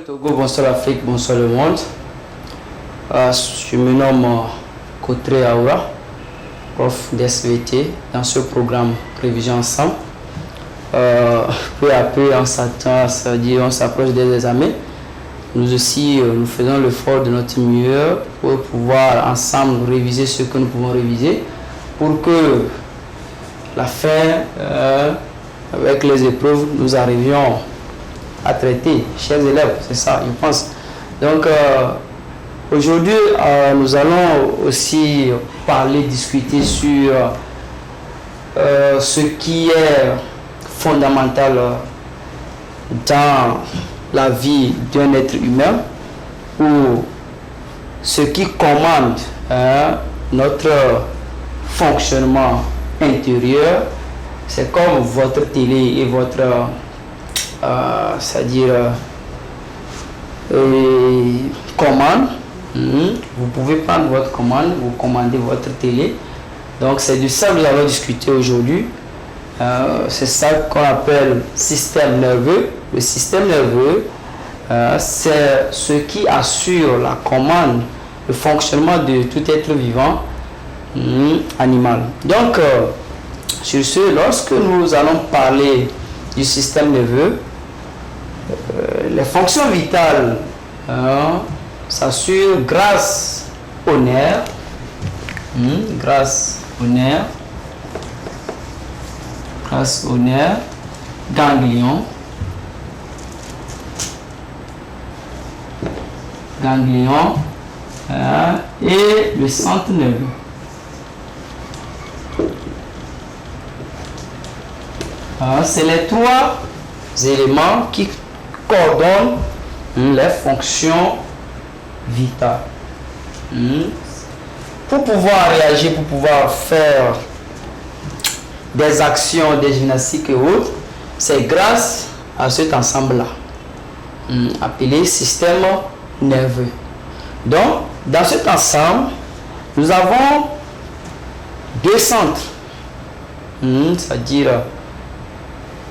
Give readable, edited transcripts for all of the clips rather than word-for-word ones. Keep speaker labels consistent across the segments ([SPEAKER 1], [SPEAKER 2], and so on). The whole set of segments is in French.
[SPEAKER 1] le Togo, bonsoir l'Afrique, bonsoir le monde. Je me nomme Kotré Aoura, prof d'SVT dans ce programme Prévision Ensemble. Peu à peu, on s'attend, c'est-à-dire on s'approche des examens. Nous aussi, nous faisons l'effort de notre mieux pour pouvoir ensemble réviser ce que nous pouvons réviser pour que la fin, avec les épreuves, nous arrivions à traiter, chers élèves, c'est ça, je pense. Donc, aujourd'hui, nous allons aussi parler, discuter sur ce qui est fondamental dans la vie d'un être humain, ou ce qui commande notre fonctionnement intérieur. C'est comme votre télé et votre c'est-à-dire commande. Vous pouvez prendre votre commande, vous commandez votre télé. Donc c'est de ça que nous allons discuter aujourd'hui. C'est ça qu'on appelle système nerveux. Le système nerveux, c'est ce qui assure la commande, le fonctionnement de tout être vivant animal. Donc sur ce, lorsque nous allons parler du système nerveux, les fonctions vitales s'assurent grâce aux nerfs, grâce aux nerfs ganglions, et le centre nerveux. C'est les trois éléments qui coordonnent les fonctions vitales. Pour pouvoir réagir, pour pouvoir faire des actions, des gymnastiques et autres, c'est grâce à cet ensemble-là, appelé système nerveux. Donc, dans cet ensemble, nous avons deux centres, c'est-à-dire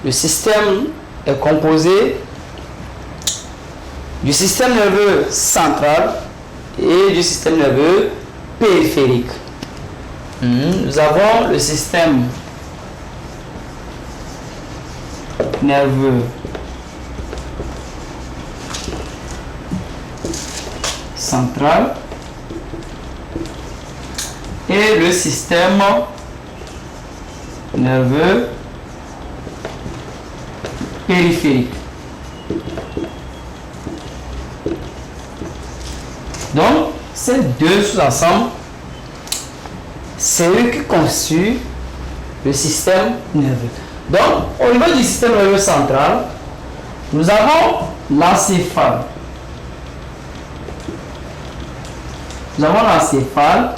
[SPEAKER 1] le système est composé du système nerveux central et du système nerveux périphérique. Nous avons le système nerveux central et le système nerveux périphérique. Donc, ces deux sous-ensembles, c'est eux qui constituent le système nerveux. Donc, au niveau du système nerveux central, nous avons l'encéphale. Nous avons l'encéphale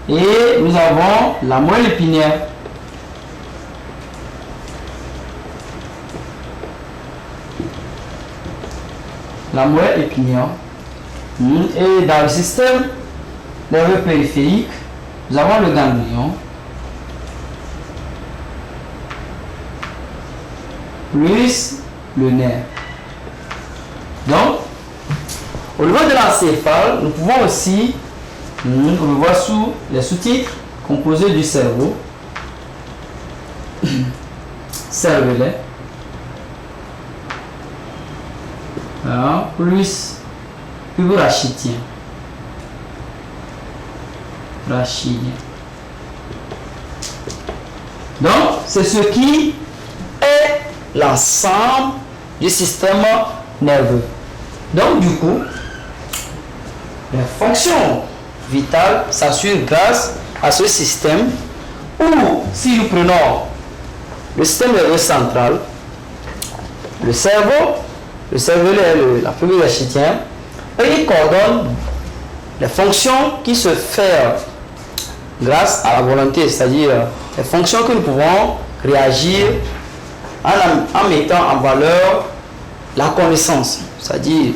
[SPEAKER 1] et nous avons la moelle épinière. La moelle épinière. Et dans le système nerveux périphérique, nous avons le ganglion, plus le nerf. Donc, au niveau de l'encéphale, nous pouvons aussi, on le voit sous les sous-titres, composés du cerveau, cervelet, plus pubis rachidien. Donc, c'est ce qui est l'ensemble du système nerveux. Donc, du coup, les fonctions vitales s'assurent grâce à ce système, ou si nous prenons le système nerveux central, le cerveau, le cervelet, la pubis rachidien, et il coordonne les fonctions qui se font grâce à la volonté, c'est-à-dire les fonctions que nous pouvons réagir en mettant en valeur la connaissance, c'est-à-dire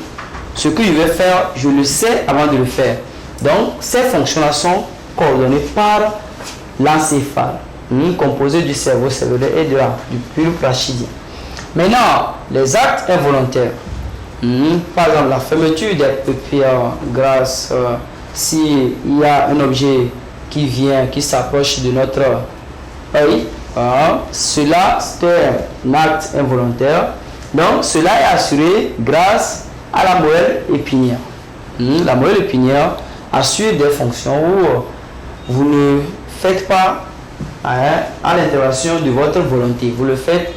[SPEAKER 1] ce que je vais faire, je le sais avant de le faire. Donc, ces fonctions-là sont coordonnées par l'encéphale, composé du cerveau cervelet et du pubis rachidien. Maintenant, les actes involontaires. Par exemple, la fermeture des paupières grâce s'il y a un objet qui vient, qui s'approche de notre œil. Cela, c'est un acte involontaire. Donc, cela est assuré grâce à la moelle épinière. La moelle épinière assure des fonctions où vous ne faites pas à l'intervention de votre volonté. Vous le faites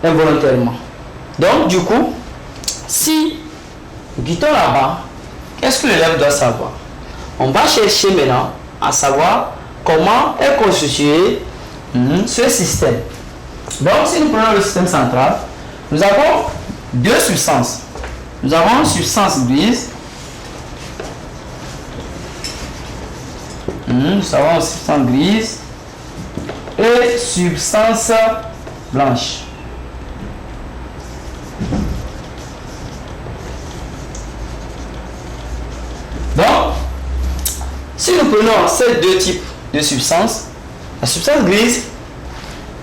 [SPEAKER 1] involontairement. Donc, du coup, si nous quittons là-bas, qu'est-ce que l'élève doit savoir? On va chercher maintenant à savoir comment est constitué ce système. Donc, si nous prenons le système central, nous avons deux substances. Nous avons une substance grise. Nous avons une substance grise et substance blanche. Donc, si nous prenons ces deux types de substances, la substance grise,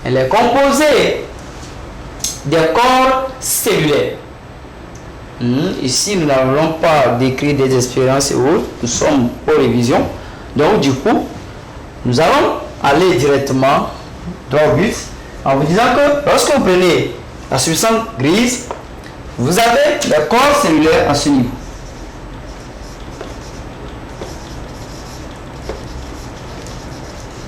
[SPEAKER 1] elle est composée des corps cellulaires. Ici, nous n'allons pas décrire des expériences et autres, nous sommes aux révisions. Donc, du coup, nous allons aller directement droit au but en vous disant que lorsque vous prenez la substance grise, vous avez les corps cellulaires à ce niveau.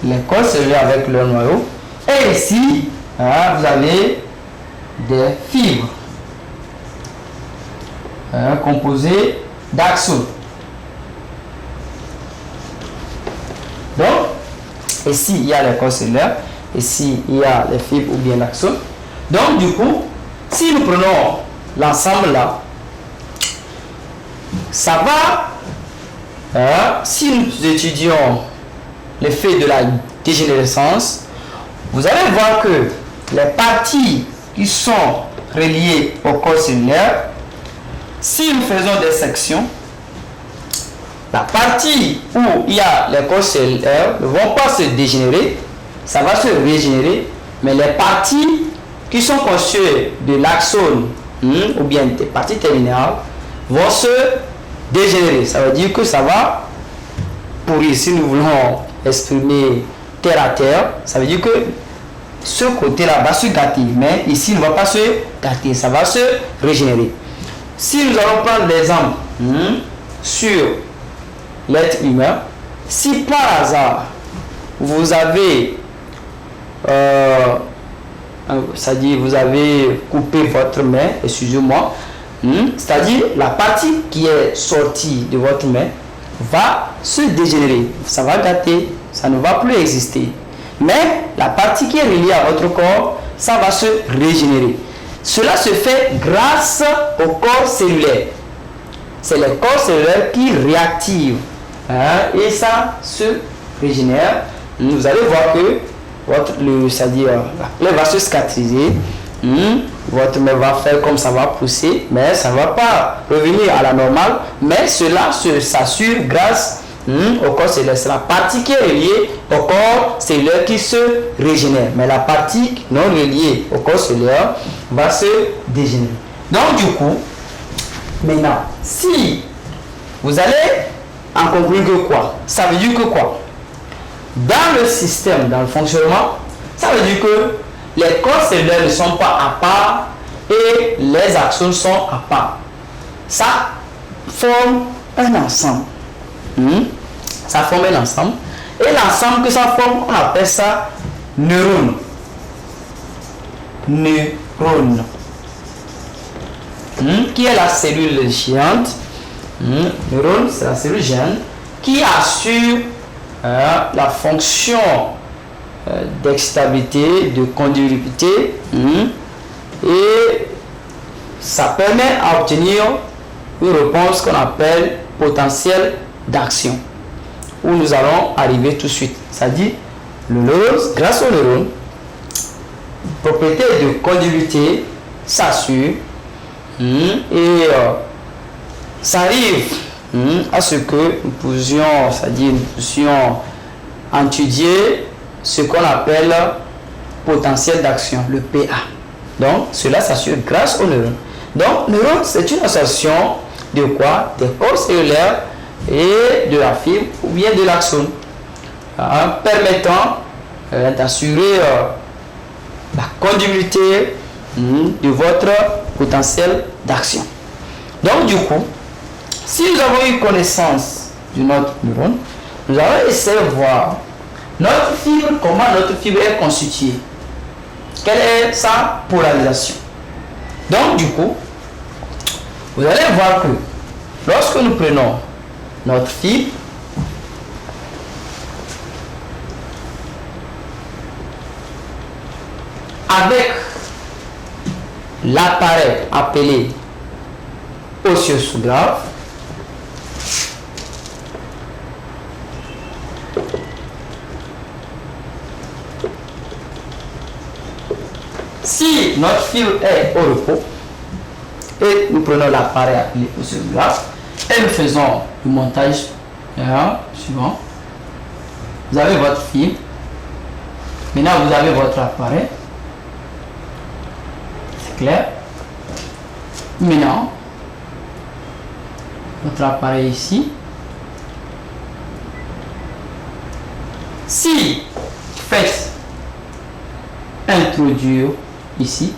[SPEAKER 1] Les corps cellulaires avec leur noyau. Et ici, vous avez des fibres composées d'axones. Donc, ici, il y a les corps cellulaires. Ici, il y a les fibres ou bien l'axone. Donc, du coup, si nous prenons l'ensemble là, ça va, si nous étudions l'effet de la dégénérescence, vous allez voir que les parties qui sont reliées au corps cellulaire, si nous faisons des sections, la partie où il y a les corps cellulaires ne vont pas se dégénérer, ça va se régénérer, mais les parties qui sont constituées de l'axone ou bien des parties terminales vont se dégénérer. Ça veut dire que ça va pourrir. Si nous voulons exprimer terre à terre, ça veut dire que ce côté-là va se gâter, mais ici il ne va pas se gâter, ça va se régénérer. Si nous allons prendre l'exemple sur l'être humain, si par hasard vous avez c'est-à-dire vous avez coupé votre main, excusez-moi, c'est-à-dire la partie qui est sortie de votre main va se dégénérer, ça va gâter, ça ne va plus exister. Mais la partie qui est reliée à votre corps, ça va se régénérer. Cela se fait grâce au corps cellulaire. C'est les corps cellulaires qui réactivent et ça se régénère. Vous allez voir que c'est-à-dire la plaie va se cicatriser. Votre main va faire comme ça va pousser, mais ça ne va pas revenir à la normale. Mais cela s'assure grâce au corps cellulaire. C'est la partie qui est reliée au corps cellulaire qui se régénère. Mais la partie non reliée au corps cellulaire va se dégénérer. Donc du coup, maintenant, si vous allez en conclure que quoi? Ça veut dire que quoi? Dans le système, dans le fonctionnement, ça veut dire que les corps cellulaires ne sont pas à part et les axones sont à part. Ça forme un ensemble. Ça forme un ensemble. Et l'ensemble que ça forme, on appelle ça neurone. Neurone. Qui est la cellule géante. Neurone, c'est la cellule géante qui assure la fonction d'excitabilité, de conductivité, et ça permet à obtenir une réponse qu'on appelle potentiel d'action, où nous allons arriver tout de suite. C'est-à-dire, le neurone, grâce au neurone, propriété de conductivité s'assure, et ça arrive à ce que nous puissions, c'est-à-dire nous puissions étudier ce qu'on appelle potentiel d'action, le PA. Donc, cela s'assure grâce au neurone. Donc, neurone, c'est une association de quoi? Des corps cellulaires et de la fibre ou bien de l'axone, permettant d'assurer la continuité de votre potentiel d'action. Donc, du coup, si nous avons eu connaissance de notre neurone, nous allons essayer de voir notre fibre, comment notre fibre est constituée. Quelle est sa polarisation? Donc, du coup, vous allez voir que lorsque nous prenons notre fibre, avec l'appareil appelé osseous-grave, si notre fibre est au repos et nous prenons l'appareil appelé osseous-grave et nous faisons le montage suivant, vous avez votre fibre, maintenant vous avez votre appareil, c'est clair. Maintenant votre appareil ici, si vous faites introduire ici,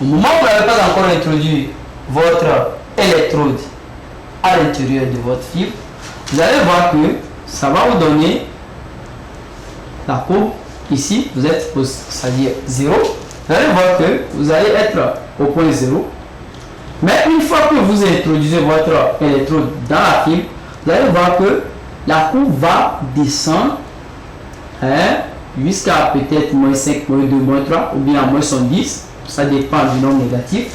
[SPEAKER 1] au moment où vous n'avez pas encore introduit votre électrode à l'intérieur de votre fibre, vous allez voir que ça va vous donner la courbe ici, vous êtes c'est-à-dire 0, vous allez voir que vous allez être au point 0. Mais une fois que vous introduisez votre électrode dans la fibre, vous allez voir que la courbe va descendre jusqu'à peut-être moins 5, moins 2, moins 3 ou bien moins 70. Ça dépend du nombre négatif.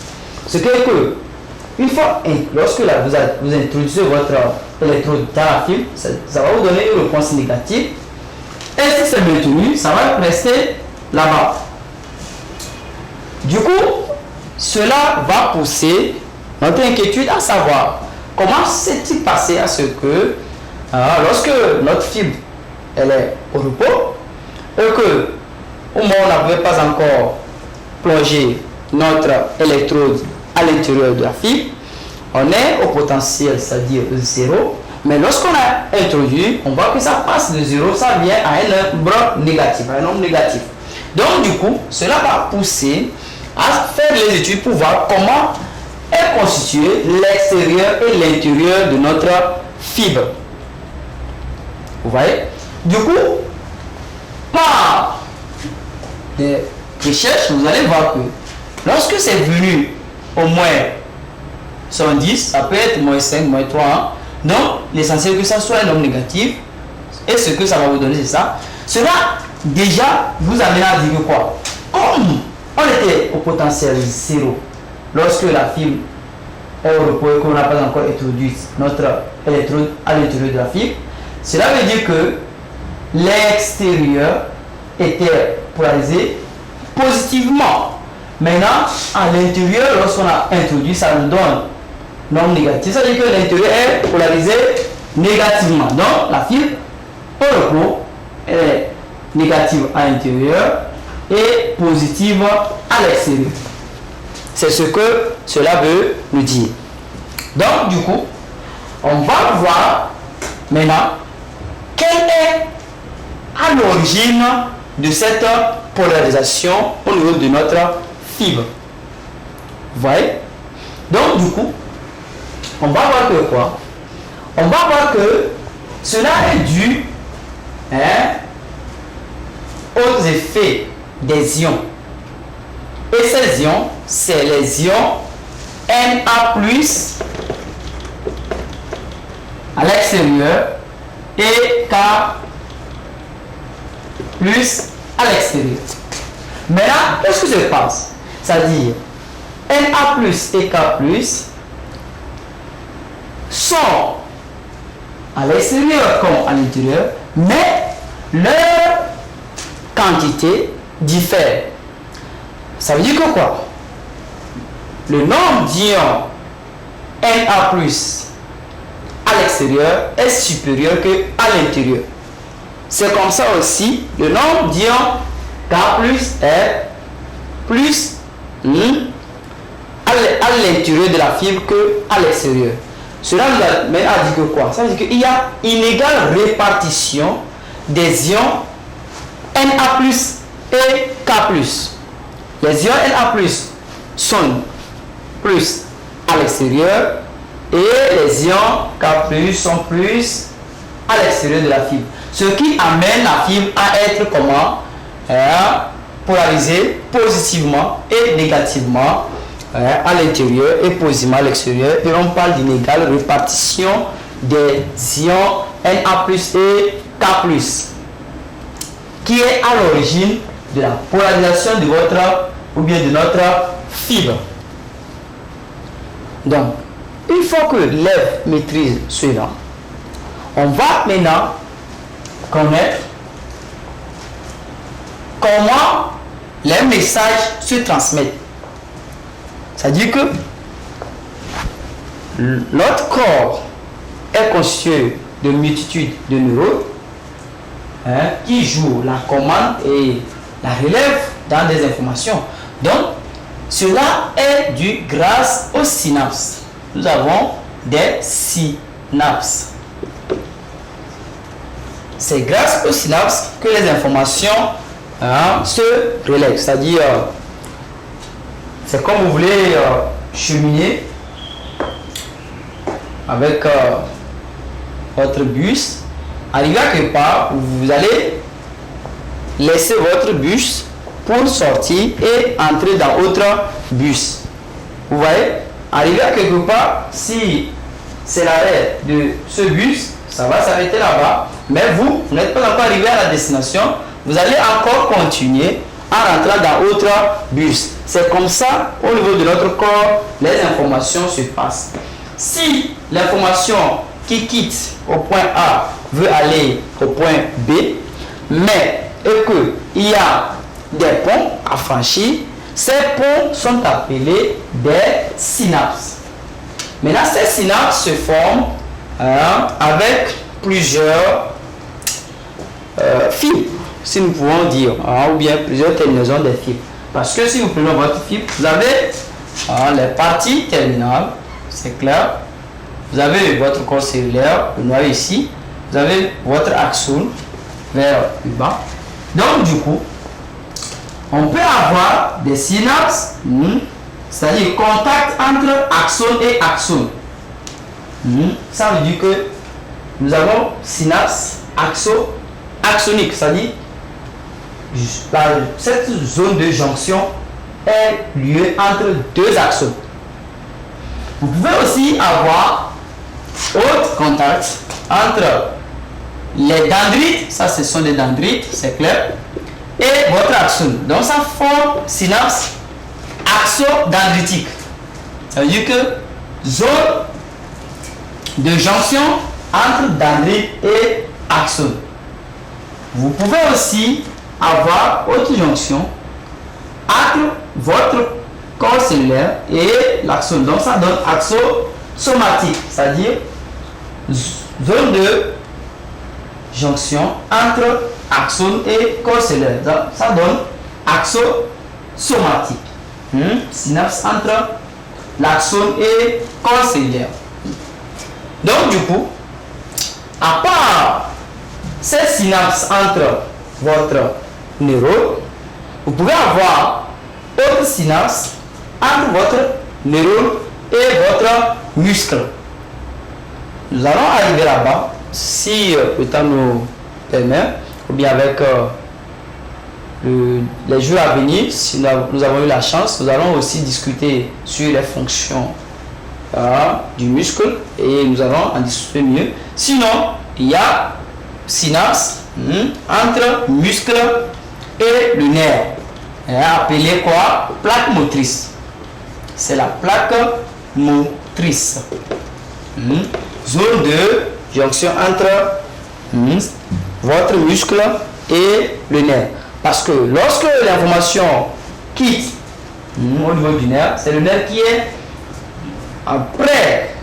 [SPEAKER 1] Ce qui est que, une fois, lorsque vous introduisez votre électrode dans la fibre, ça va vous donner une réponse négative. Et si c'est maintenu, ça va rester là-bas. Du coup, cela va pousser notre inquiétude à savoir comment s'est-il passé à ce que lorsque notre fibre elle est au repos et que au moment où on n'avait pas encore plongé notre électrode à l'intérieur de la fibre, on est au potentiel, c'est-à-dire 0. Mais lorsqu'on a introduit, on voit que ça passe de 0, ça vient à un nombre négatif, Donc du coup, cela va pousser à faire les études pour voir comment est constitué l'extérieur et l'intérieur de notre fibre. Vous voyez? Du coup, par des recherches, vous allez voir que lorsque c'est venu au moins 110, ça peut être moins 5, moins 3, donc l'essentiel que ça soit un nombre négatif, et ce que ça va vous donner, c'est ça. Cela, déjà, vous amène à dire quoi? Comme on était au potentiel 0 lorsque la fibre est au repos et qu'on n'a pas encore introduit notre électrode à l'intérieur de la fibre, cela veut dire que l'extérieur était polarisé positivement. Maintenant, à l'intérieur, lorsqu'on a introduit, ça nous donne nombre négatif. Ça veut dire que l'intérieur est polarisé négativement. Donc, la fibre au repos est négative à l'intérieur et positive à l'extérieur. C'est ce que cela veut nous dire. Donc, du coup, on va voir maintenant quelle est à l'origine de cette polarisation au niveau de notre fibre. Vous voyez? Donc, du coup, on va voir que quoi? On va voir que cela est dû aux effets des ions. Et ces ions, c'est les ions Na+ à l'extérieur et K+ à l'extérieur. Maintenant, qu'est-ce que se passe? C'est-à-dire, Na+ et K+ sont à l'extérieur comme à l'intérieur, mais leur quantité diffère. Ça veut dire que quoi? Le nombre d'ions Na+ à l'extérieur est supérieur qu'à l'intérieur. C'est comme ça aussi, le nombre d'ions K+ est plus à à l'intérieur de la fibre qu'à l'extérieur. Cela nous a dit que quoi? Ça veut dire qu'il y a une égale répartition des ions Na+ et K+. Les ions Na+ sont plus à l'extérieur et les ions K+ sont plus à l'extérieur de la fibre. Ce qui amène la fibre à être comment? Polarisée positivement et négativement à l'intérieur et positivement à l'extérieur. Et on parle d'une égale répartition des ions Na+ et K+, qui est à l'origine de la polarisation de votre ou bien de notre fibre. Donc, une fois que l'élève maîtrise cela, on va maintenant connaître comment les messages se transmettent. C'est-à-dire que notre corps est constitué de multitudes de neurones qui jouent la commande et la relève dans des informations. Donc, cela est dû grâce aux synapses. Nous avons des synapses. C'est grâce aux synapses que les informations se relèvent. C'est-à-dire, c'est comme vous voulez cheminer avec votre bus. Arrivé à quelque part, vous allez laisser votre bus pour sortir et entrer dans autre bus. Vous voyez, arrivé à quelque part, si c'est l'arrêt de ce bus, ça va s'arrêter là-bas, mais vous n'êtes pas encore arrivé à la destination, vous allez encore continuer en rentrant dans autre bus. C'est comme ça, au niveau de notre corps, les informations se passent. Si l'information qui quitte au point A veut aller au point B, mais et qu'il y a des ponts à franchir, ces ponts sont appelés des synapses. Maintenant, ces synapses se forment avec plusieurs fibres, si nous pouvons dire, ou bien plusieurs terminaisons des fibres. Parce que si vous prenez votre fibre, vous avez les parties terminales, c'est clair. Vous avez votre corps cellulaire, le noyau ici. Vous avez votre axone vers le bas. Donc, du coup, on peut avoir des synapses, c'est-à-dire contact entre axone et axone. Ça veut dire que nous avons synapse axonique, c'est-à-dire cette zone de jonction est lieu entre deux axones. Vous pouvez aussi avoir autre contact entre les dendrites, ça ce sont des dendrites, c'est clair, et votre axone. Donc ça forme synapse axodendritique. Ça veut dire que zone de jonction entre dendrite et axone. Vous pouvez aussi avoir autre jonction entre votre corps cellulaire et l'axone. Donc ça donne axosomatique, c'est-à-dire zone de jonction entre axone et corps cellulaire. Donc, ça donne axosomatique. Synapse entre l'axone et corps cellulaire. Donc du coup, à part ces synapses entre votre neurone, vous pouvez avoir autre synapse entre votre neurone et votre muscle. Nous allons arriver là-bas, si le temps nous permet, ou bien avec les jours à venir, si nous avons eu la chance, nous allons aussi discuter sur les fonctions du muscle et nous allons en discuter mieux. Sinon, il y a synapse entre muscle et le nerf, appelé quoi? Plaque motrice. C'est la plaque motrice. Zone de jonction entre votre muscle et le nerf. Parce que lorsque l'information quitte au niveau du nerf, c'est le nerf qui est après.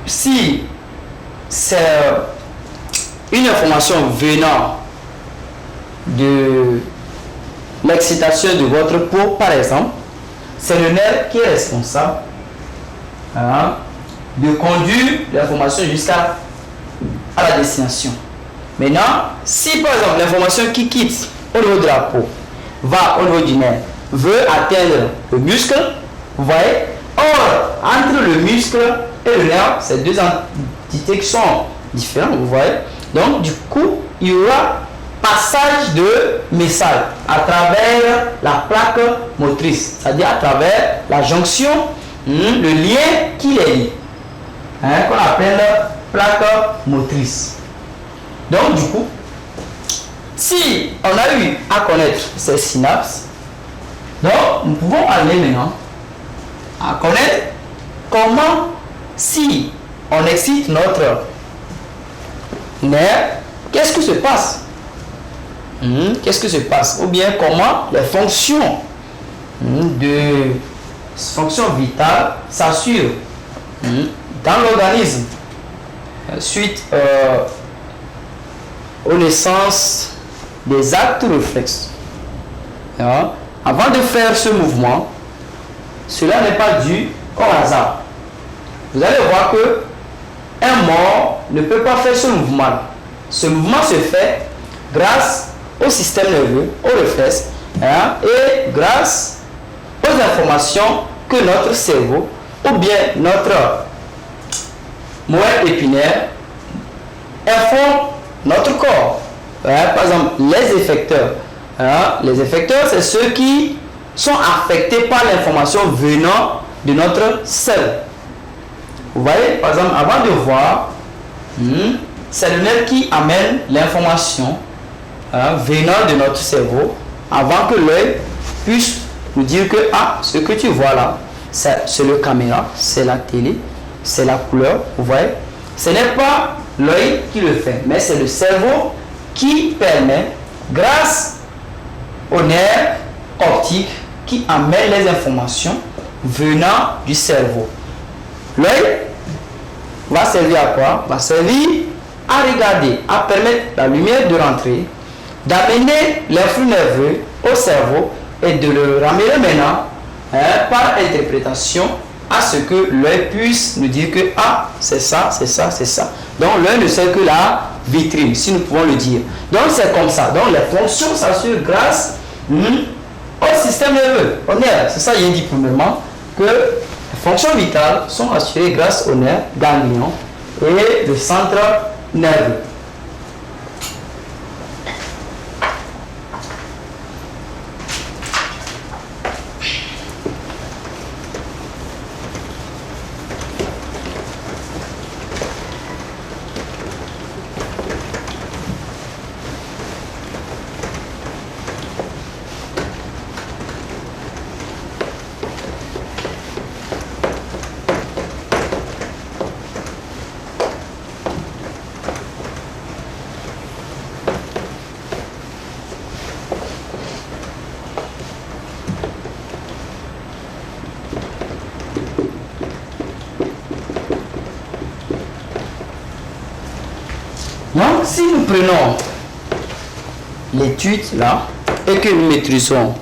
[SPEAKER 1] Si c'est une information venant de l'excitation de votre peau, par exemple, c'est le nerf qui est responsable de conduire l'information jusqu'à la destination. Maintenant, si par exemple l'information qui quitte au niveau de la peau va au niveau du nerf, veut atteindre le muscle, vous voyez, or entre le muscle et le nerf, c'est deux entités qui sont différentes, vous voyez. Donc du coup, il y aura passage de message à travers la plaque motrice, c'est-à-dire à travers la jonction, le lien qui les lie, qu'on appelle plaque motrice. Donc du coup, si on a eu à connaître ces synapses, donc nous pouvons aller maintenant à connaître comment, si on excite notre nerf, qu'est-ce qui se passe? Qu'est-ce qui se passe? Ou bien comment les fonctions vitales s'assurent dans l'organisme suite aux naissances des actes réflexes. Avant de faire ce mouvement, cela n'est pas dû au hasard. Vous allez voir que un mort ne peut pas faire ce mouvement. Ce mouvement se fait grâce au système nerveux, au réflexe, et grâce aux informations que notre cerveau ou bien notre moelle épinière informe notre corps. Par exemple, les effecteurs. Les effecteurs, c'est ceux qui sont affectés par l'information venant de notre cerveau. Vous voyez, par exemple, avant de voir, c'est le nerf qui amène l'information venant de notre cerveau avant que l'œil puisse nous dire que ce que tu vois là, c'est le caméra, c'est la télé, c'est la couleur. Vous voyez, ce n'est pas l'œil qui le fait, mais c'est le cerveau qui permet, grâce au nerf optique, qui amène les informations venant du cerveau. L'œil va servir à quoi? Va servir à regarder, à permettre la lumière de rentrer, d'amener l'influx nerveux au cerveau et de le ramener maintenant par interprétation à ce que l'œil puisse nous dire que c'est ça, c'est ça, c'est ça. Donc l'œil ne sert que la vitrine, si nous pouvons le dire. Donc c'est comme ça. Donc les fonctions s'assurent grâce au système nerveux, au nerf. C'est ça, il dit premièrement que les fonctions vitales sont assurées grâce au nerf ganglion et le centre nerveux. Donc, si nous prenons l'étude là et que nous maîtrisons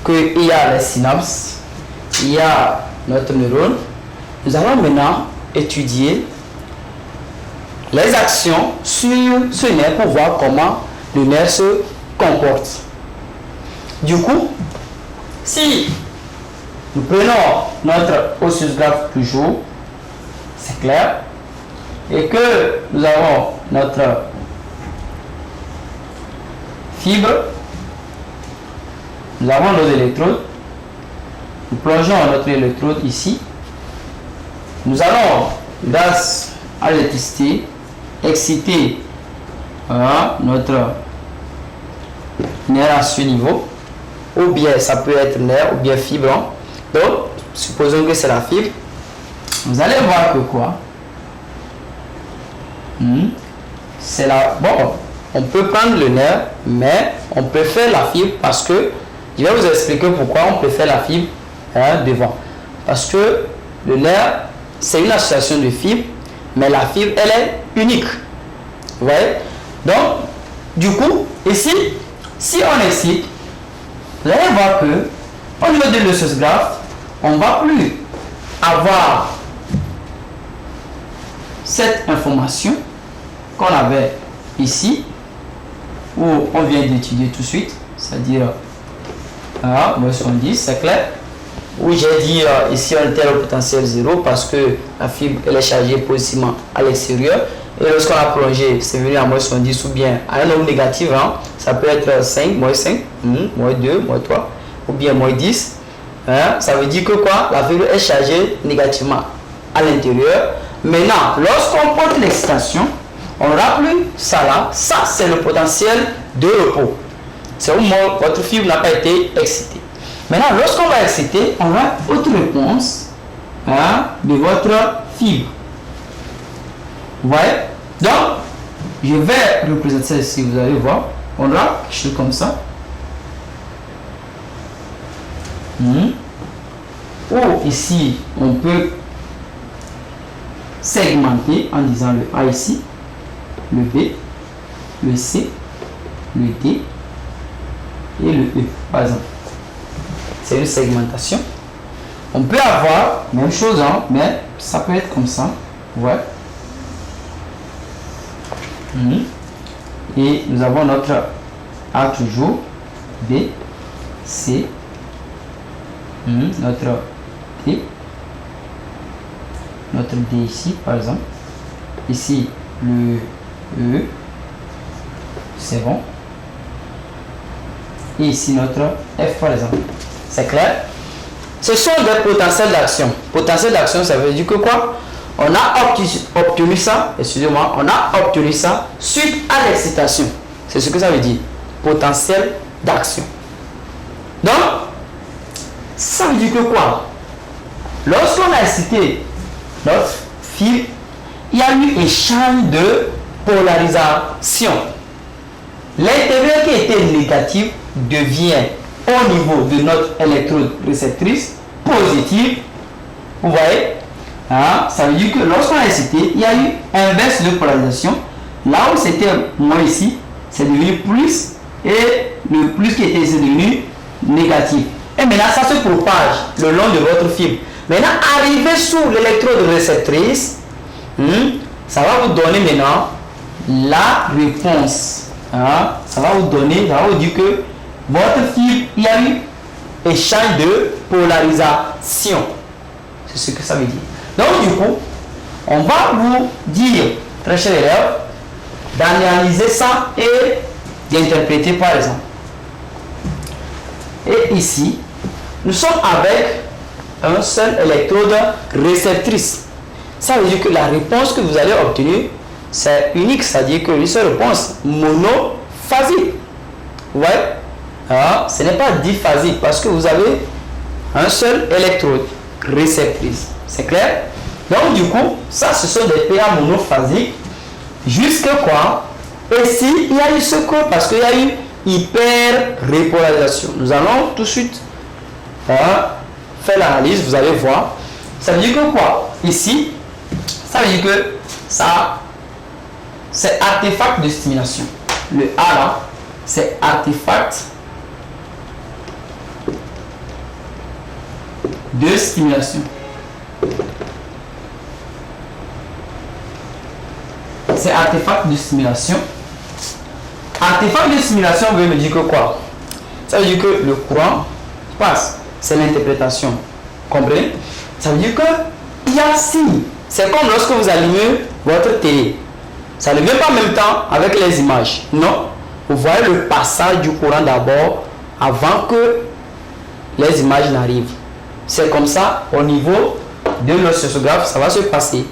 [SPEAKER 1] qu'il y a les synapses, il y a notre neurone, nous allons maintenant étudier les actions sur ce nerf pour voir comment le nerf se comporte. Du coup, si nous prenons notre oscillographe toujours, c'est clair, et que nous avons notre fibre, nous avons nos électrodes, nous plongeons notre électrode ici, nous allons, grâce à l'électricité, exciter notre nerf à ce niveau, ou bien ça peut être nerf ou bien fibre. Donc, supposons que c'est la fibre, vous allez voir que quoi? C'est la... Bon, on peut prendre le nerf, mais on préfère la fibre parce que, je vais vous expliquer pourquoi on préfère la fibre devant. Parce que le nerf, c'est une association de fibres, mais la fibre, elle est unique. Vous voyez? Donc, du coup, ici, si on excite, vous allez voir que Au niveau de l'oscillographe, on ne va plus avoir cette information qu'on avait ici, où on vient d'étudier tout de suite, c'est-à-dire moins 70, c'est clair, où j'ai dit ici on était au potentiel 0 parce que la fibre elle est chargée positivement à l'extérieur, et lorsqu'on a plongé, c'est venu à moins 70 ou bien à un nombre négatif, hein, ça peut être 5, moins 5, moins 2, moins 3, ou bien moins 10. Ça veut dire que quoi? La fibre est chargée négativement à l'intérieur. Maintenant, lorsqu'on porte l'excitation, on n'aura plus ça là. Ça, c'est le potentiel de repos. C'est au moment où votre fibre n'a pas été excitée. Maintenant, lorsqu'on va exciter, on a autre réponse de votre fibre. Vous voyez? Donc, je vais représenter ça ici, vous allez voir. On a quelque chose comme ça. Ou ici, on peut segmenter en disant le A ici, le B, le C, le D et le E, par exemple. C'est une segmentation. On peut avoir même chose, hein, mais ça peut être comme ça. Ouais. Et nous avons notre A toujours, B, C, notre D, notre D ici par exemple, ici le E, c'est bon, et ici notre F par exemple. C'est clair? Ce sont des potentiels d'action. Potentiel d'action, ça veut dire que quoi? On a obtenu ça, excusez-moi, on a obtenu ça suite à l'excitation. C'est ce que ça veut dire. Potentiel d'action. Donc, ça veut dire que quoi? Lorsqu'on a excité notre fibre, il y a eu échange de polarisation. L'intérieur qui était négatif devient au niveau de notre électrode réceptrice positive. Vous voyez? Ça veut dire que lorsqu'on a excité, il y a eu inverse de polarisation. Là où c'était moins ici, c'est devenu plus, et le plus qui était ici est devenu négatif. Et maintenant, ça se propage le long de votre fibre. Maintenant, arrivé sous l'électrode réceptrice, ça va vous donner maintenant la réponse. Ça va vous donner, ça va vous dire que votre fibre, il y a eu échange de polarisation. C'est ce que ça veut dire. Donc, du coup, on va vous dire, très chers élèves, d'analyser ça et d'interpréter par exemple. Et ici, nous sommes avec un seul électrode réceptrice. Ça veut dire que la réponse que vous allez obtenir, c'est unique, c'est-à-dire que une seule réponse monophasique. Vous voyez? Ce n'est pas diphasique parce que vous avez un seul électrode réceptrice. C'est clair? Donc du coup, ça ce sont des PA monophasiques. Jusque quoi? Et si il y a eu ce creux parce qu'il y a eu hyper repolarisation. Nous allons tout de suite faire l'analyse, vous allez voir. Ça veut dire que quoi? Ici, ça veut dire que ça, c'est artefact de stimulation. Le A là, c'est artefact de stimulation. C'est artefact de stimulation. Artefact de stimulation veut me dire que quoi? Ça veut dire que le courant passe. C'est l'interprétation. Comprenez? Ça veut dire que il y a signe. C'est comme lorsque vous allumez votre télé. Ça ne vient pas en même temps avec les images. Non. Vous voyez le passage du courant d'abord avant que les images n'arrivent. C'est comme ça au niveau de l'oscillographe, ça va se passer.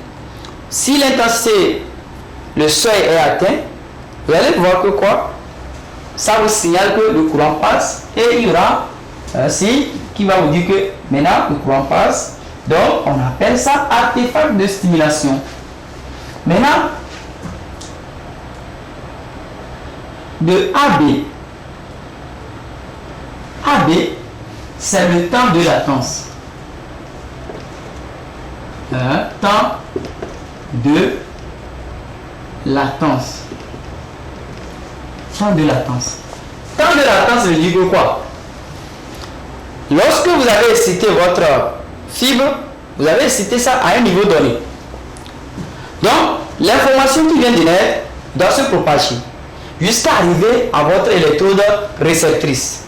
[SPEAKER 1] Si l'intensité, le seuil est atteint, vous allez voir que quoi? Ça vous signale que le courant passe et il y aura un signe qui va vous dire que maintenant le courant passe. Donc on appelle ça artefact de stimulation. Maintenant, de AB, c'est le temps de latence. Temps de latence. Temps de latence. Temps de latence veut dire que quoi? Lorsque vous avez excité votre fibre, vous avez excité ça à un niveau donné. Donc, l'information qui vient de naître doit se propager jusqu'à arriver à votre électrode réceptrice.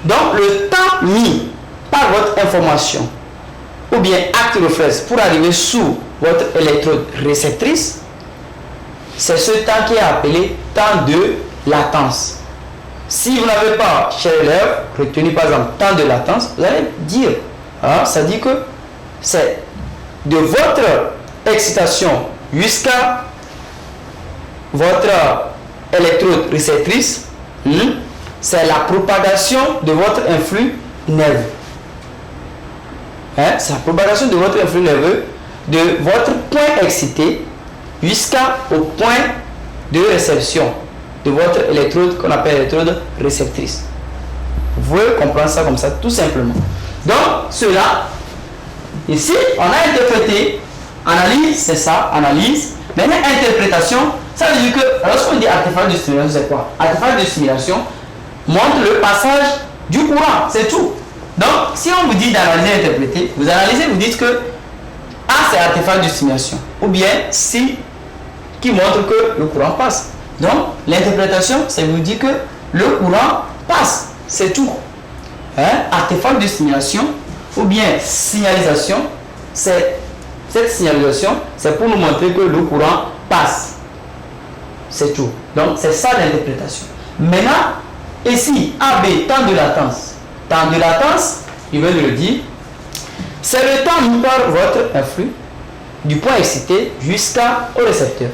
[SPEAKER 1] Donc, le temps mis par votre information ou bien acte reflex pour arriver sous votre électrode réceptrice, c'est ce temps qui est appelé temps de latence. Si vous n'avez pas, cher élève, retenu par exemple temps de latence, vous allez dire, ça dit que c'est de votre excitation jusqu'à votre électrode réceptrice, c'est la propagation de votre influx nerveux. C'est la propagation de votre influx nerveux de votre point excité jusqu'au point de réception de votre électrode qu'on appelle électrode réceptrice. Vous pouvez comprendre ça comme ça, tout simplement. Donc, cela, ici, on a interprété, analyse, c'est ça, analyse. Maintenant, interprétation, ça veut dire que lorsqu'on dit artefact de stimulation, c'est quoi? Artefact de stimulation montre le passage du courant, c'est tout. Donc, si on vous dit d'analyser et interpréter, vous analysez, vous dites que A, c'est artefact de stimulation. Ou bien C, qui montre que le courant passe. Donc, l'interprétation, c'est vous dire que le courant passe. C'est tout. Artefact de stimulation ou bien signalisation, cette signalisation, c'est pour nous montrer que le courant passe. C'est tout. Donc, c'est ça l'interprétation. Maintenant, ici, AB, temps de latence. Temps de latence, il veut le dire, c'est le temps mis par votre influx du point excité jusqu'au récepteur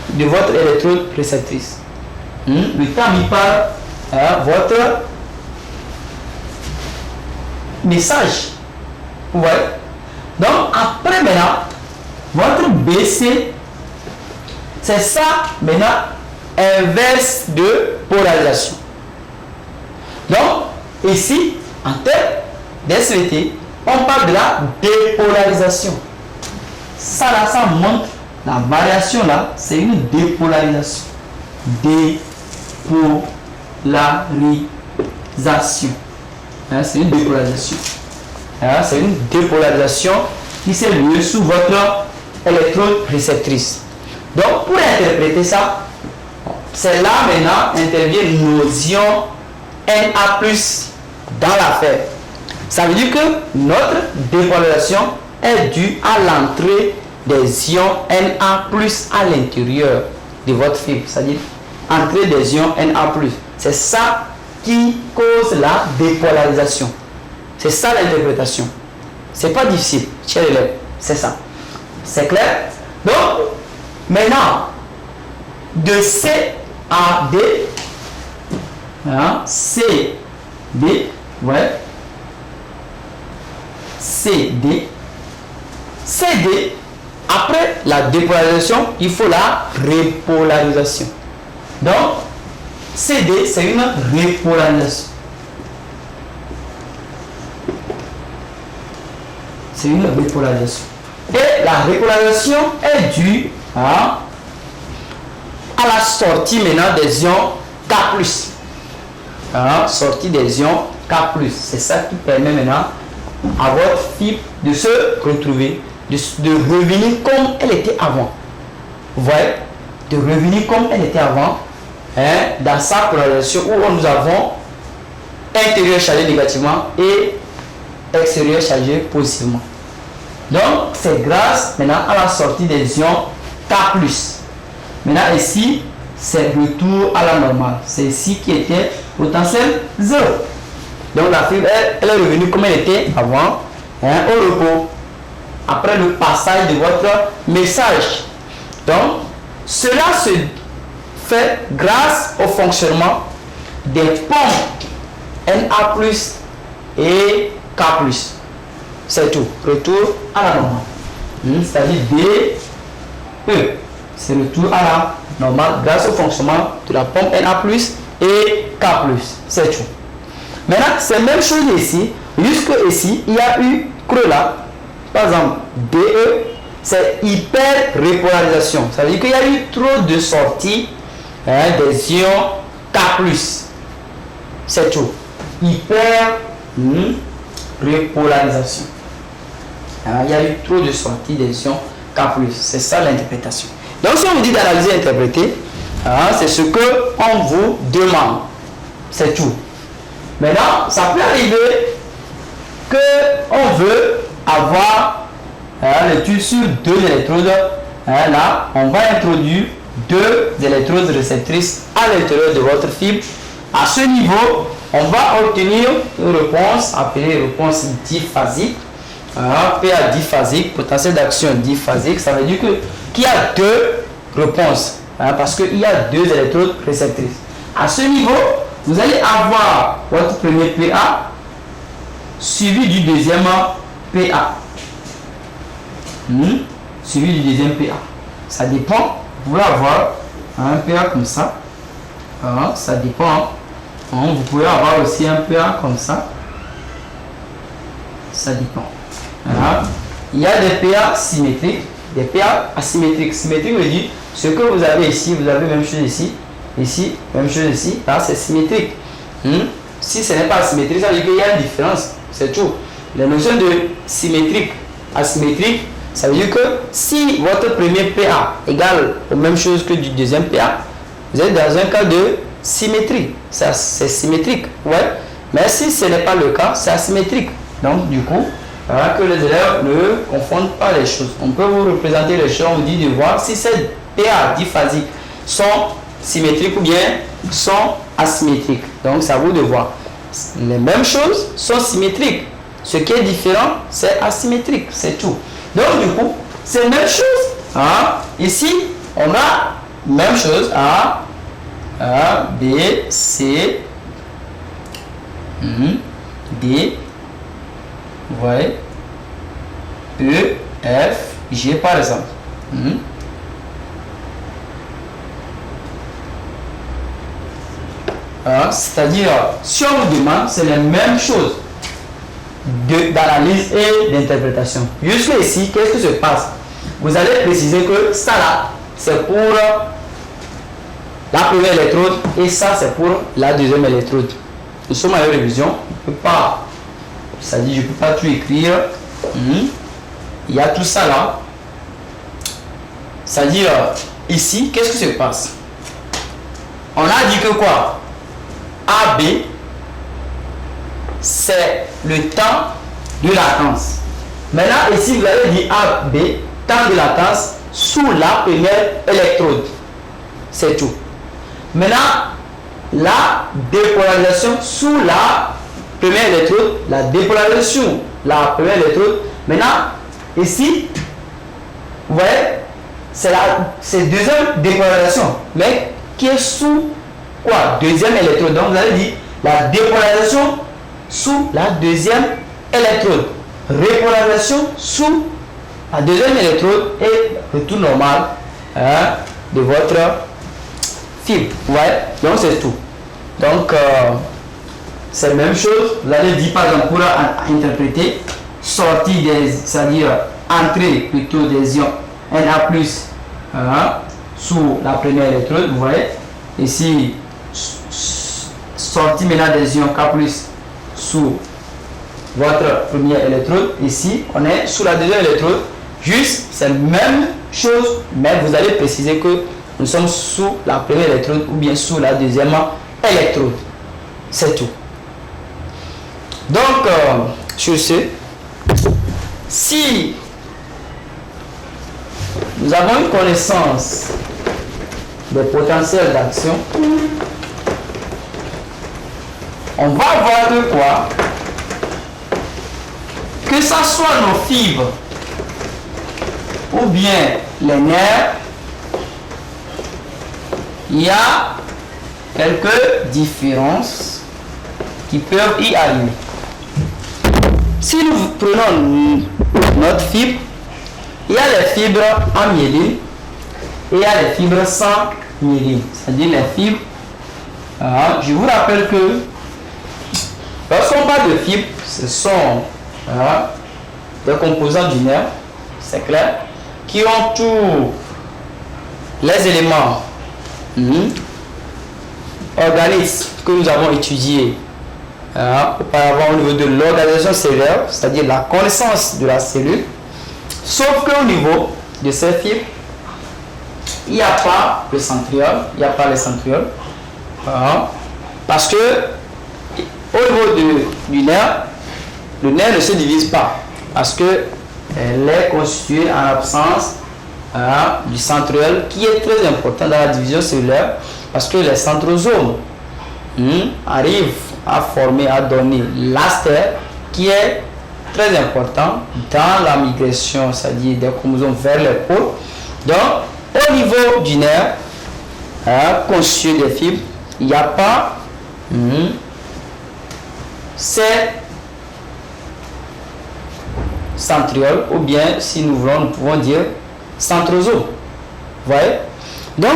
[SPEAKER 1] de votre électrode réceptrice. Le temps mis par votre message. Vous voyez? Donc, après maintenant, votre BC, c'est ça maintenant, inverse de polarisation. Donc, ici, en termes d'SVT, on parle de la dépolarisation. Ça là, ça montre la variation là, c'est une dépolarisation. Dépolarisation. C'est une dépolarisation. C'est une dépolarisation qui s'est lieu sous votre électrode réceptrice. Donc, pour interpréter ça, c'est là maintenant intervient nos ions Na+ dans l'affaire. Ça veut dire que notre dépolarisation est due à l'entrée des ions Na+ à l'intérieur de votre fibre. C'est-à-dire entrée des ions Na+. C'est ça qui cause la dépolarisation. C'est ça l'interprétation. C'est pas difficile, chers élèves. C'est ça. C'est clair? Donc, maintenant, de C à D, C, D, ouais, CD, CD, après la dépolarisation, il faut la repolarisation. Donc, CD, c'est une repolarisation. C'est une repolarisation. Et la repolarisation est due à la sortie maintenant des ions K+. Sortie des ions K+. C'est ça qui permet maintenant à votre fibre de se retrouver, de revenir comme elle était avant. Vous voyez? De revenir comme elle était avant, dans sa polarisation où nous avons intérieur chargé négativement et extérieur chargé positivement. Donc, c'est grâce maintenant à la sortie des ions K+. Maintenant, ici, c'est retour à la normale. C'est ici qui était potentiel 0. Donc, la fibre, elle est revenue comme elle était avant, au repos, après le passage de votre message. Donc, cela se fait grâce au fonctionnement des pompes Na+ et K+. C'est tout. Retour à la normale. C'est-à-dire DE. C'est retour à la normale grâce au fonctionnement de la pompe Na+ et K+. C'est tout. Maintenant, c'est la même chose ici. Jusque ici, il y a eu creux là. Par exemple, DE, c'est hyper repolarisation. Ça veut dire qu'il y a eu trop de sorties des ions K+. C'est tout. repolarisation. Il y a eu trop de sorties des ions K+. C'est ça l'interprétation. Donc si on vous dit d'analyser et interpréter, c'est ce qu'on vous demande. C'est tout. Maintenant, ça peut arriver qu'on veut avoir l'étude sur 2 électrodes. Là, on va introduire 2 électrodes réceptrices à l'intérieur de votre fibre. À ce niveau, on va obtenir une réponse appelée réponse diphasique. PA diphasique, potentiel d'action diphasique, ça veut dire qu'il y a 2 réponses. Parce qu'il y a 2 électrodes réceptrices. À ce niveau, vous allez avoir votre premier PA suivi du deuxième PA. Suivi du deuxième PA. Ça dépend. Vous pouvez avoir un PA comme ça. Ça dépend. Vous pouvez avoir aussi un PA comme ça. Ça dépend. Il y a des PA symétriques, des PA asymétriques. Symétrique veut dire ce que vous avez ici, vous avez même chose ici. Ici, même chose ici. Là, c'est symétrique. Si ce n'est pas asymétrique, ça veut dire qu'il y a une différence. C'est tout. La notion de symétrique, asymétrique, ça veut dire que si votre premier PA égale aux mêmes choses que du deuxième PA, vous êtes dans un cas de symétrie. C'est symétrique. Ouais. Mais si ce n'est pas le cas, c'est asymétrique. Donc, du coup, que les élèves ne confondent pas les choses. On peut vous représenter les choses, on vous dit de voir si ces PA diphasiques sont symétriques ou bien sont asymétriques. Donc, c'est à vous de voir. Les mêmes choses sont symétriques. Ce qui est différent, c'est asymétrique. C'est tout. Donc, du coup, c'est la même chose. Ici, on a même chose. A, B, C, D, vous voyez, E, F, G par exemple. C'est-à-dire, si on vous demande, c'est la même chose d'analyse et d'interprétation. Jusque ici, qu'est-ce qui se passe? Vous allez préciser que ça là, c'est pour la première électrode et ça, c'est pour la deuxième électrode. Nous sommes à la révision. Je ne peux pas, c'est-à-dire, je ne peux pas tout écrire. Il y a tout ça là. C'est-à-dire, ici, qu'est-ce qui se passe? On a dit que quoi? AB, c'est le temps de latence. Maintenant, ici, vous allez dire AB, temps de latence sous la première électrode. C'est tout. Maintenant, la dépolarisation sous la première électrode, la dépolarisation, la première électrode. Maintenant, ici, vous voyez, c'est deuxième dépolarisation, mais qui est sous quoi? Deuxième électrode. Donc, vous allez dire la dépolarisation sous la deuxième électrode. Repolarisation sous la deuxième électrode et retour normal de votre fibre. Vous voyez? Donc, c'est tout. Donc, c'est la même chose. Vous allez dire, par exemple, pour interpréter, sortie c'est-à-dire entrée plutôt des ions Na+, sous la première électrode. Vous voyez? Ici, sortie maintenant des ions K+, sous votre première électrode. Ici, on est sous la deuxième électrode. Juste, c'est la même chose, mais vous allez préciser que nous sommes sous la première électrode ou bien sous la deuxième électrode. C'est tout. Donc, sur ce, si nous avons une connaissance des potentiels d'action, on va voir que quoi? Que ça soit nos fibres ou bien les nerfs, il y a quelques différences qui peuvent y arriver. Si nous prenons notre fibre, il y a les fibres en myéline et il y a les fibres sans myéline, c'est-à-dire les fibres. Je vous rappelle que lorsqu'on parle de fibres, ce sont des composants du nerf, c'est clair, qui ont tous les éléments organismes que nous avons étudiés auparavant au niveau de l'organisation cellulaire, c'est-à-dire la connaissance de la cellule, sauf qu'au niveau de ces fibres, il n'y a pas le centriole, il n'y a pas les centrioles, parce que au niveau du nerf, le nerf ne se divise pas, parce que elle est constituée en absence du centriole qui est très important dans la division cellulaire, parce que les centrosomes arrivent à former, à donner l'astère qui est très important dans la migration, c'est-à-dire des chromosomes vers les pôles. Donc, au niveau du nerf, constitué des fibres, il n'y a pas ces centrioles, ou bien, si nous voulons, nous pouvons dire centrosomes. Vous voyez? Donc,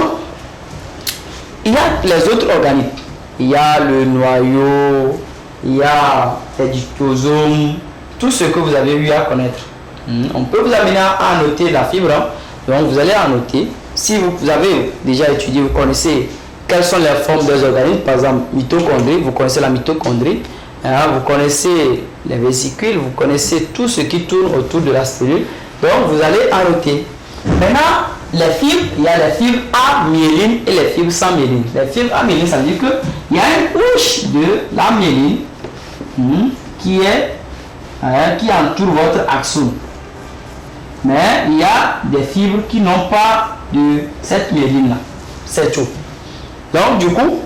[SPEAKER 1] il y a les autres organites. Il y a le noyau, il y a les dichtosomes, tout ce que vous avez eu à connaître. On peut vous amener à noter la fibre, donc vous allez annoter. Si vous avez déjà étudié, vous connaissez quelles sont les formes des organismes, par exemple mitochondrie, vous connaissez la mitochondrie, vous connaissez les vésicules, vous connaissez tout ce qui tourne autour de la cellule, donc vous allez annoter. Maintenant, les fibres, il y a les fibres à myéline et les fibres sans myéline. Les fibres à myéline, ça veut dire qu'il y a une couche de la myéline qui entoure votre axone. Mais il y a des fibres qui n'ont pas de cette myéline-là. C'est tout. Donc, du coup,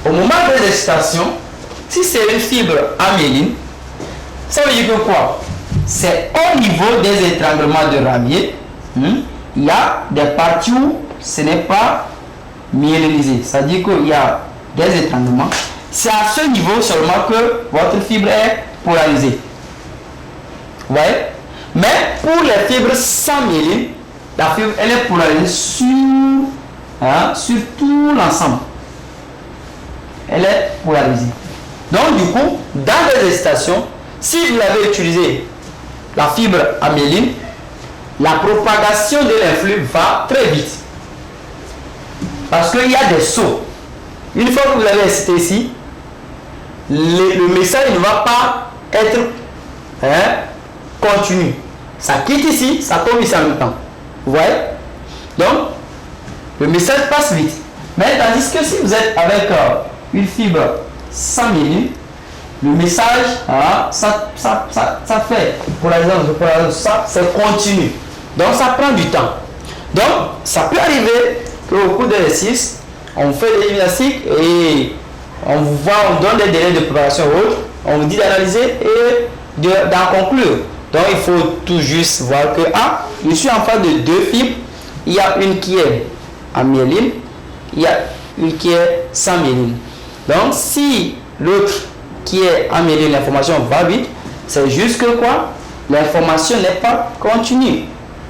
[SPEAKER 1] au moment de l'excitation, si c'est une fibre à myéline, ça veut dire que quoi? C'est au niveau des étranglements de ramier. Il y a des parties où ce n'est pas myélinisé. C'est-à-dire qu'il y a des étranglements. C'est à ce niveau seulement que votre fibre est polarisée. Vous voyez? Mais pour les fibres sans myéline, la fibre elle est polarisée sur tout l'ensemble. Elle est polarisée. Donc du coup, dans les excitations, si vous avez utilisé la fibre à myéline, la propagation de l'influx va très vite. Parce qu'il y a des sauts. Une fois que vous avez excité ici, le message ne va pas être continu. Ça quitte ici, ça tombe ici en même temps. Vous voyez? Donc, le message passe vite. Mais tandis que si vous êtes avec une fibre sans myéline, le message, ça fait, pour l'exemple, ça, c'est continu. Donc, ça prend du temps. Donc, ça peut arriver qu'au cours de l'exercice, on fait des gymnastiques et on vous voit, on donne des délais de préparation autres, on vous dit d'analyser et d'en conclure. Donc, il faut tout juste voir que, je suis en face de deux fibres, il y a une qui est en myéline, il y a une qui est sans myéline. Donc, si l'autre qui est en myéline, l'information va vite, c'est juste que quoi? L'information n'est pas continue.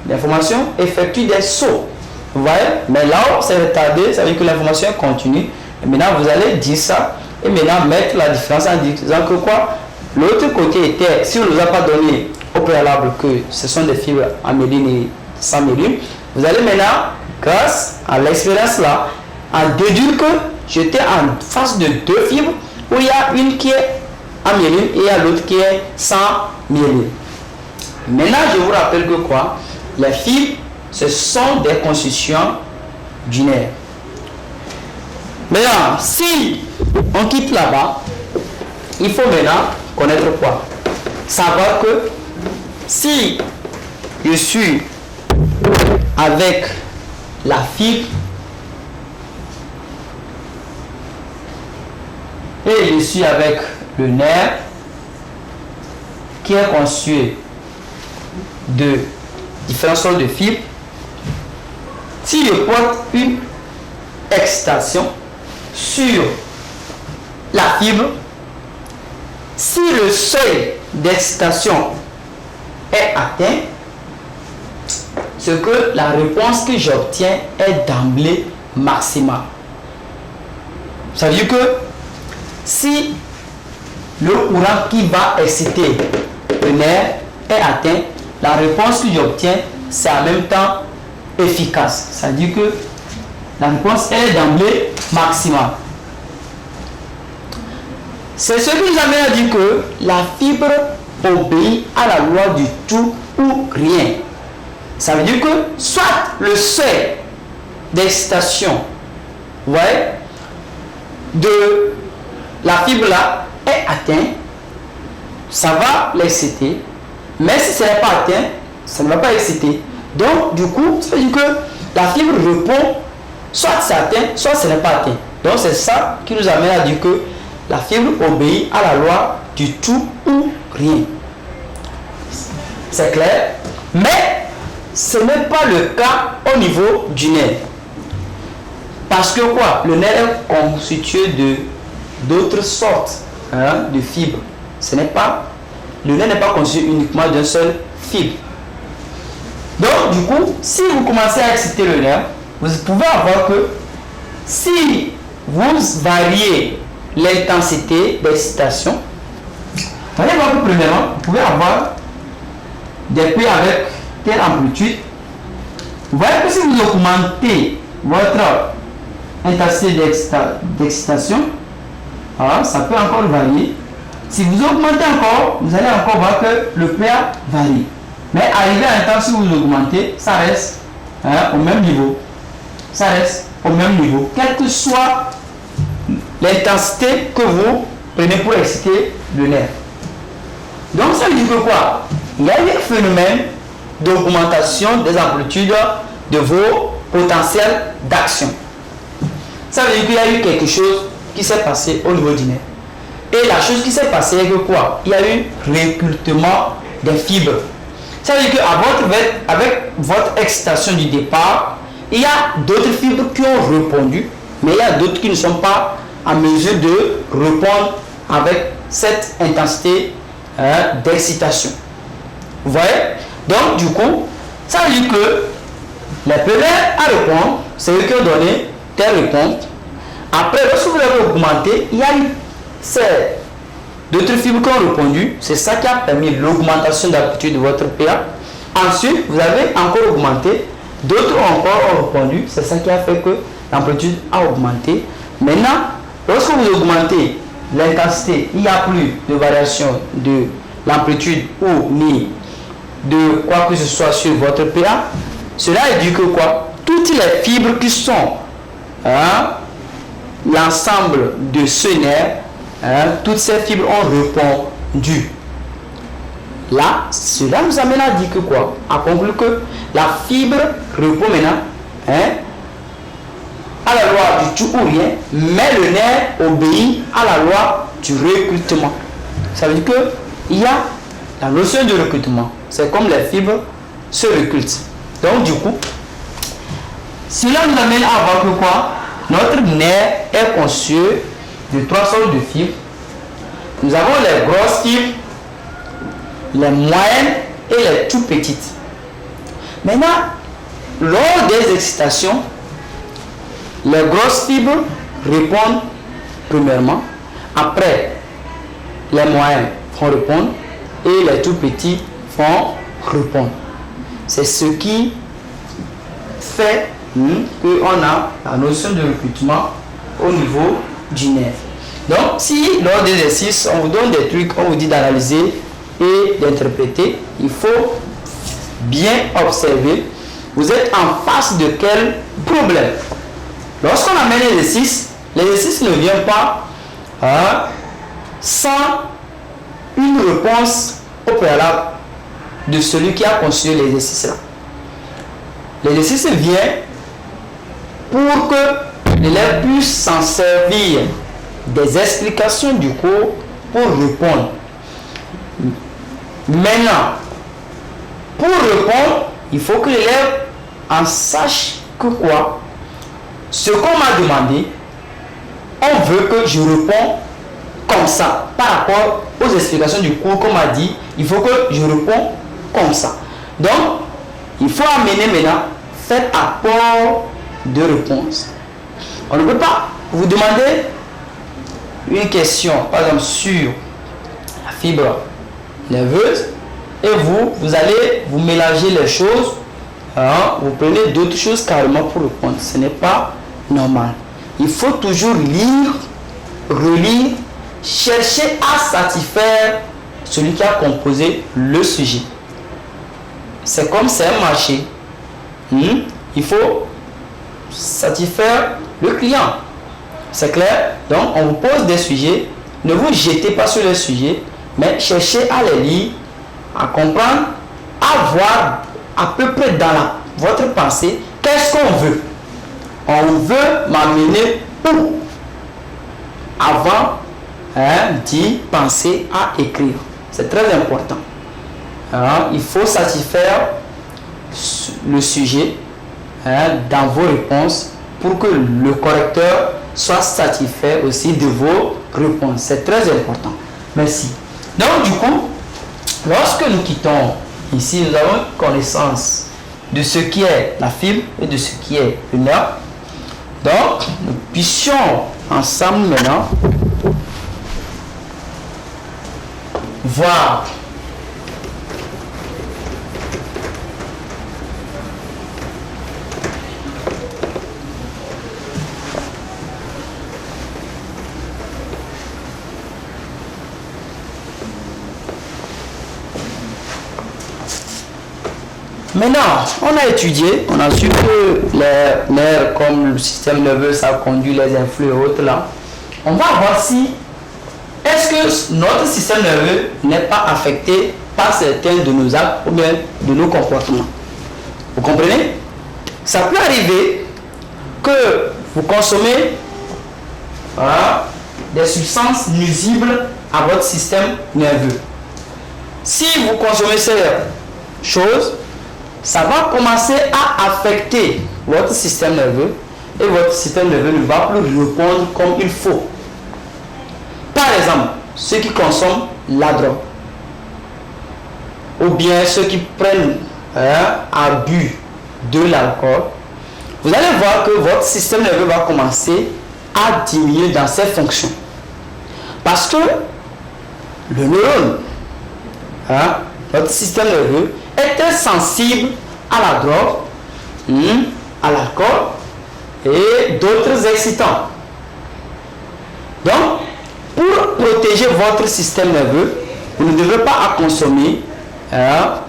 [SPEAKER 1] L'information effectue des sauts. Vous voyez? Mais là où c'est retardé, ça veut dire que l'information est continue. Et maintenant, vous allez dire ça. Et maintenant, mettre la différence en disant que quoi? L'autre côté était, si on ne nous a pas donné au préalable que ce sont des fibres à myéline et sans myéline, vous allez maintenant, grâce à l'expérience là, en déduire que j'étais en face de deux fibres où il y a une qui est à myéline et il y a l'autre qui est sans myéline. Maintenant, je vous rappelle que quoi? Les fibres, ce sont des constitutions du nerf. Maintenant, si on quitte là-bas, il faut maintenant connaître quoi? Savoir que si je suis avec la fibre et je suis avec le nerf qui est constitué de différentes sortes de fibres, si je porte une excitation sur la fibre, si le seuil d'excitation est atteint, c'est que la réponse que j'obtiens est d'emblée maximale. Ça veut dire que si le courant qui va exciter le nerf est atteint, la réponse que j'obtiens, c'est en même temps efficace. Ça veut dire que la réponse est d'emblée maximale. C'est ce qui nous amène à dire que la fibre obéit à la loi du tout ou rien. Ça veut dire que soit le seuil d'excitation, vous voyez, de la fibre là est atteint, ça va l'exciter, mais si ce n'est pas atteint, ça ne va pas exciter. Donc, du coup, ça veut dire que la fibre répond, soit c'est atteint, soit ce n'est pas atteint. Donc, c'est ça qui nous amène à dire que la fibre obéit à la loi du tout ou rien. C'est clair? Mais ce n'est pas le cas au niveau du nerf. Parce que quoi? Le nerf est constitué d'autres sortes de fibres. Le nerf n'est pas constitué uniquement d'une seule fibre. Donc, du coup, si vous commencez à exciter le nerf, vous pouvez avoir que si vous variez l'intensité d'excitation, vous allez voir que premièrement, vous pouvez avoir des puits avec telle amplitude. Vous voyez que si vous augmentez votre intensité d'excitation, ça peut encore varier. Si vous augmentez encore, vous allez encore voir que le PA varie. Mais arrivé à un temps, si vous augmentez, ça reste au même niveau. Ça reste au même niveau. Quelle que soit l'intensité que vous prenez pour exciter le nerf. Donc ça veut dire que quoi? Il y a eu un phénomène d'augmentation des amplitudes de vos potentiels d'action. Ça veut dire qu'il y a eu quelque chose qui s'est passé au niveau du nerf. Et la chose qui s'est passée est que quoi? Il y a eu recrutement des fibres. Ça veut dire qu'avec votre excitation du départ, il y a d'autres fibres qui ont répondu, mais il y a d'autres qui ne sont pas en mesure de répondre avec cette intensité d'excitation. Vous voyez? Donc, du coup, ça veut dire que les premiers à répondre, c'est eux qui ont donné telle réponse. Après, lorsque vous avez augmenté, il y a eu d'autres fibres qui ont répondu. C'est ça qui a permis l'augmentation d'amplitude de votre PA. Ensuite, vous avez encore augmenté. D'autres ont répondu. C'est ça qui a fait que l'amplitude a augmenté. Maintenant, lorsque vous augmentez l'intensité, il n'y a plus de variation de l'amplitude ou ni de quoi que ce soit sur votre PA. Cela est dû que quoi? Toutes les fibres qui sont l'ensemble de ce nerf, toutes ces fibres ont répondu. Là, cela nous amène à dire que quoi? À conclure que la fibre répond maintenant à la loi du tout ou rien, mais le nerf obéit à la loi du recrutement. Ça veut dire que il y a la notion de recrutement. C'est comme les fibres se recrutent. Donc du coup, cela nous amène à voir que quoi? Notre nerf est conçu de trois sortes de fibres. Nous avons les grosses fibres, les moyennes et les tout petites. Maintenant, lors des excitations, les grosses fibres répondent premièrement. Après, les moyennes vont répondre et les tout petits vont répondre. C'est ce qui fait qu'on a la notion de recrutement au niveau du nerf. Donc, si lors des exercices, on vous donne des trucs, on vous dit d'analyser et d'interpréter, il faut bien observer. Vous êtes en face de quel problème? Lorsqu'on amène l'exercice ne vient pas sans une réponse au préalable de celui qui a conçu l'exercice là. L'exercice vient pour que l'élève puisse s'en servir des explications du cours pour répondre. Maintenant, pour répondre, il faut que l'élève en sache que quoi? Ce qu'on m'a demandé, on veut que je réponds comme ça. Par rapport aux explications du cours qu'on m'a dit, il faut que je réponds comme ça. Donc, il faut amener maintenant, faire apport de réponse. On ne peut pas vous demander une question, par exemple, sur la fibre nerveuse, et vous allez vous mélanger les choses, vous prenez d'autres choses carrément pour répondre. Ce n'est pas normal. Il faut toujours lire, relire cherchez à satisfaire celui qui a composé le sujet. C'est comme c'est un marché. Il faut satisfaire le client. C'est clair? Donc, on vous pose des sujets. Ne vous jetez pas sur les sujets, mais cherchez à les lire, à comprendre, à voir à peu près dans votre pensée qu'est-ce qu'on veut. On veut m'amener où avant d'y penser à écrire. C'est très important. Alors, il faut satisfaire le sujet dans vos réponses pour que le correcteur soit satisfait aussi de vos réponses. C'est très important. Merci. Donc, du coup, lorsque nous quittons ici, nous avons connaissance de ce qui est la fibre et de ce qui est le nerf. Donc, nous puissions ensemble maintenant voir maintenant, on a étudié, on a su que les nerfs comme le système nerveux, ça conduit les influx et autres là. On va voir si est-ce que notre système nerveux n'est pas affecté par certains de nos actes ou bien de nos comportements. Vous comprenez? Ça peut arriver que vous consommez des substances nuisibles à votre système nerveux. Si vous consommez ces choses, ça va commencer à affecter votre système nerveux et votre système nerveux ne va plus répondre comme il faut. Par exemple, ceux qui consomment la drogue ou bien ceux qui prennent abus de l'alcool, vous allez voir que votre système nerveux va commencer à diminuer dans ses fonctions. Parce que le neurone, votre système nerveux, est très sensible à la drogue, à l'alcool et d'autres excitants. Donc, pour protéger votre système nerveux, vous ne devez pas consommer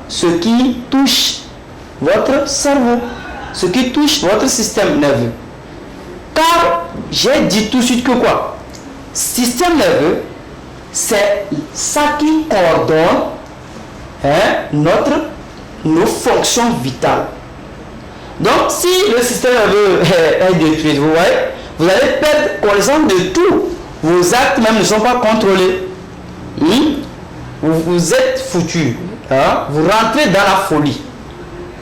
[SPEAKER 1] ce qui touche votre cerveau, ce qui touche votre système nerveux. Car j'ai dit tout de suite que quoi? Système nerveux, c'est ça qui coordonne nos fonctions vitales. Donc, si le système nerveux est détruit, vous voyez, vous allez perdre connaissance de tout. Vos actes même ne sont pas contrôlés. Vous êtes foutu. Vous rentrez dans la folie.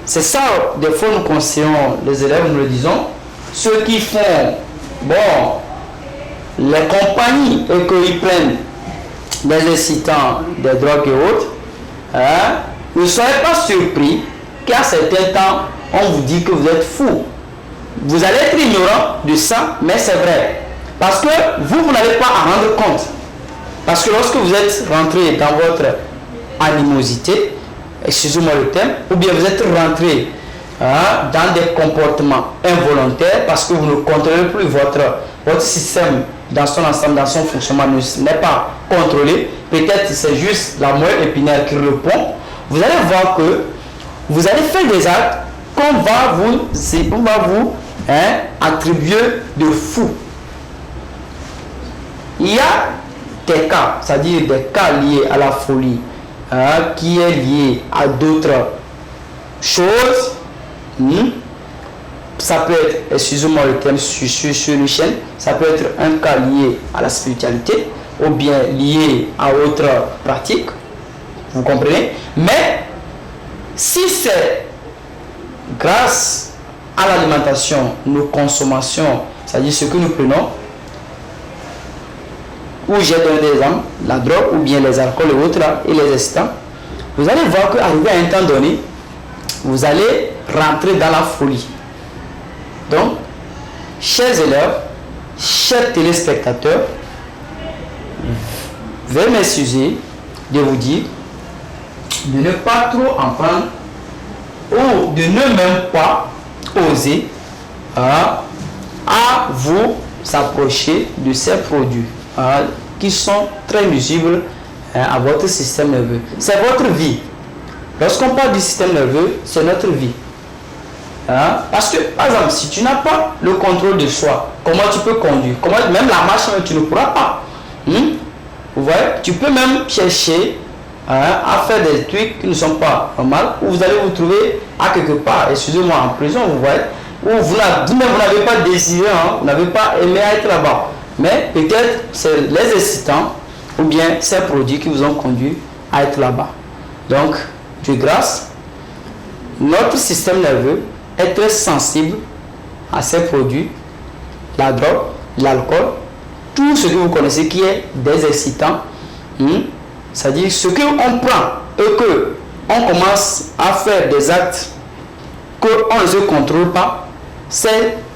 [SPEAKER 1] C'est ça, des fois, nous conseillons les élèves, nous le disons. Ceux qui font, les compagnies et qu'ils prennent des excitants, des drogues et autres, ne soyez pas surpris qu'à certains temps, on vous dit que vous êtes fou. Vous allez être ignorant de ça, mais c'est vrai. Parce que vous n'allez pas à rendre compte. Parce que lorsque vous êtes rentré dans votre animosité, excusez-moi le terme, ou bien vous êtes rentré dans des comportements involontaires parce que vous ne contrôlez plus votre système dans son ensemble, dans son fonctionnement n'est pas contrôlé, peut-être c'est juste la moelle épinière qui répond, vous allez voir que vous allez faire des actes qu'on va vous attribuer de fou. Il y a des cas, c'est-à-dire des cas liés à la folie, qui est lié à d'autres choses. Ça peut être, excusez-moi le terme sur le chaîne, ça peut être un cas lié à la spiritualité ou bien lié à autre pratique. Vous comprenez? Mais si c'est grâce à l'alimentation, nos consommations, c'est-à-dire ce que nous prenons, où j'ai donné des exemples, la drogue ou bien les alcools et autres et les excitants, vous allez voir qu'arrivé à un temps donné, vous allez rentrer dans la folie. Donc, chers élèves, chers téléspectateurs, veuillez m'excuser de vous dire de ne pas trop en prendre ou de ne même pas oser à vous approcher de ces produits. qui sont très nuisibles à votre système nerveux. C'est votre vie. Lorsqu'on parle du système nerveux, c'est notre vie. Parce que, par exemple, si tu n'as pas le contrôle de soi, comment tu peux conduire? Même la marche, tu ne pourras pas. Vous voyez, tu peux même chercher à faire des trucs qui ne sont pas normaux, où vous allez vous trouver à quelque part, excusez-moi, en prison, vous voyez, où vous n'avez pas désiré, vous n'avez pas aimé être là-bas. Mais peut-être c'est les excitants ou bien ces produits qui vous ont conduit à être là-bas. Donc, Dieu grâce, notre système nerveux est très sensible à ces produits, la drogue, l'alcool, tout ce que vous connaissez qui est des excitants. C'est-à-dire ce qu'on prend et qu'on commence à faire des actes qu'on ne se contrôle pas,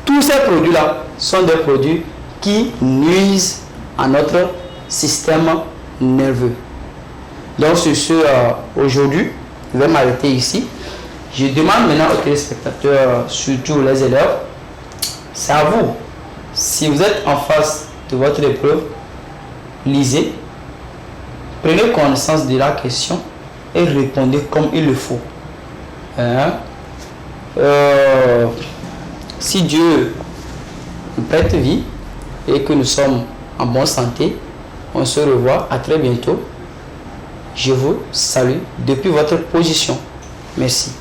[SPEAKER 1] tous ces produits-là sont des produits qui nuisent à notre système nerveux. Donc sur ce, aujourd'hui, je vais m'arrêter ici. Je demande maintenant aux téléspectateurs, surtout les élèves, c'est à vous. Si vous êtes en face de votre épreuve, lisez, prenez connaissance de la question et répondez comme il le faut. Si Dieu nous prête vie et que nous sommes en bonne santé, on se revoit à très bientôt. Je vous salue depuis votre position. Merci.